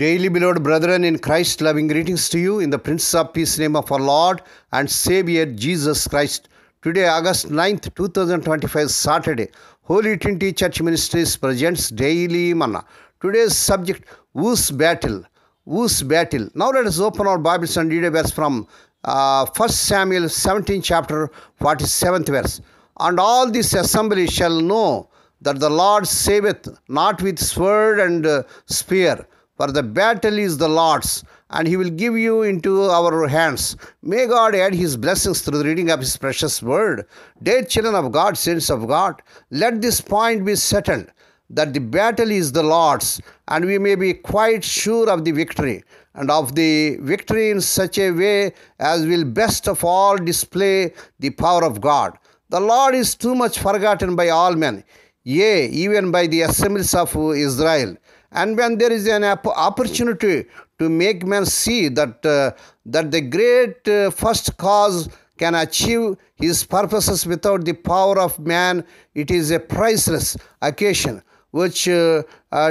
Daily beloved brethren in Christ, loving greetings to you in the Prince of Peace name of our Lord and Savior Jesus Christ. Today, August 9th, 2025, Saturday, Holy Trinity Church Ministries presents Daily Manna. Today's subject, Whose Battle? Whose Battle? Now let us open our Bibles and read a verse from 1 Samuel 17 chapter 47th verse. And all this assembly shall know that the Lord saveth not with sword and spear, for the battle is the Lord's, and he will give you into our hands. May God add his blessings through the reading of his precious word. Dear children of God, saints of God, let this point be settled, that the battle is the Lord's, and we may be quite sure of the victory, and of the victory in such a way as will best of all display the power of God. The Lord is too much forgotten by all men, yea, even by the assemblies of Israel. And when there is an opportunity to make men see that the great first cause can achieve his purposes without the power of man, it is a priceless occasion which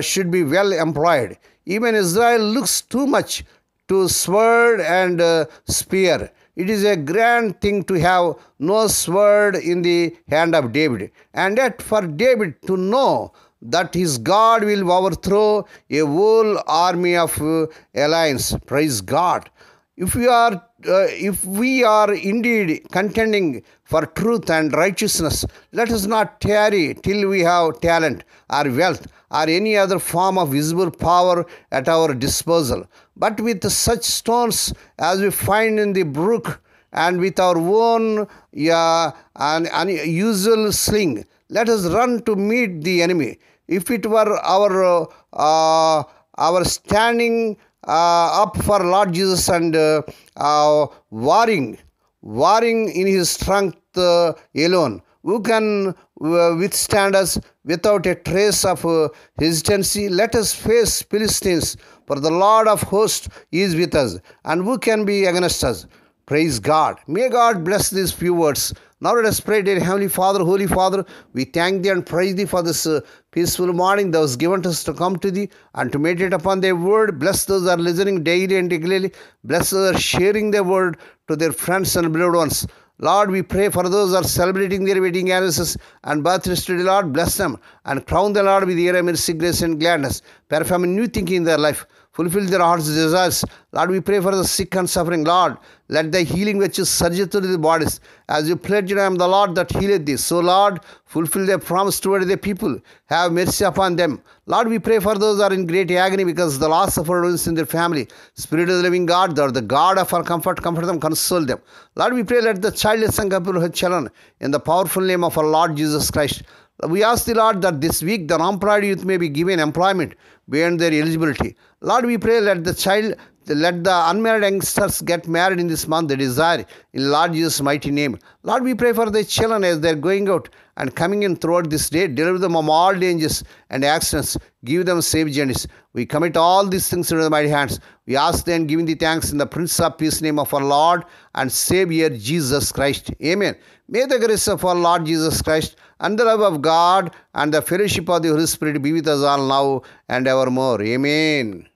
should be well employed. Even Israel looks too much to sword and spear. It is a grand thing to have no sword in the hand of David, and yet for David to know that his God will overthrow a whole army of alliance. Praise God. If we are indeed contending for truth and righteousness, let us not tarry till we have talent or wealth or any other form of visible power at our disposal. But with such stones as we find in the brook, and with our own unusual sling, let us run to meet the enemy. If it were our standing up for Lord Jesus and warring in his strength alone, who can withstand us without a trace of hesitancy? Let us face Philistines, for the Lord of hosts is with us, and who can be against us? Praise God. May God bless these few words. Now let us pray. Dear Heavenly Father, Holy Father, we thank Thee and praise Thee for this peaceful morning that was given to us to come to Thee and to meditate upon Thy word. Bless those that are listening daily and regularly. Bless those that are sharing Thy word to their friends and beloved ones. Lord, we pray for those who are celebrating their wedding anniversaries and birthdays today. Lord, bless them and crown them, Lord, with the of mercy, grace, and gladness. Perform a new thinking in their life. Fulfill their heart's desires. Lord, we pray for the sick and suffering. Lord, let thy healing virtues surge through the bodies. As you pledged, I am the Lord that healeth thee. So, Lord, fulfill their promise toward the people. Have mercy upon them. Lord, we pray for those who are in great agony because of the loss of our ones in their family. Spirit of the living God, thou art the God of our comfort, comfort them, console them. Lord, we pray, let the childless and couple children in the powerful name of our Lord Jesus Christ. We ask the Lord that this week the unemployed youth may be given employment beyond their eligibility. Lord, we pray, let the unmarried youngsters get married in this month, they desire, in Lord Jesus' mighty name. Lord, we pray for the children as they are going out and coming in throughout this day. Deliver them from all dangers and accidents. Give them safe journeys. We commit all these things into the mighty hands. We ask them, giving the thanks in the Prince of Peace name of our Lord and Savior Jesus Christ. Amen. May the grace of our Lord Jesus Christ and the love of God and the fellowship of the Holy Spirit be with us all now and evermore. Amen.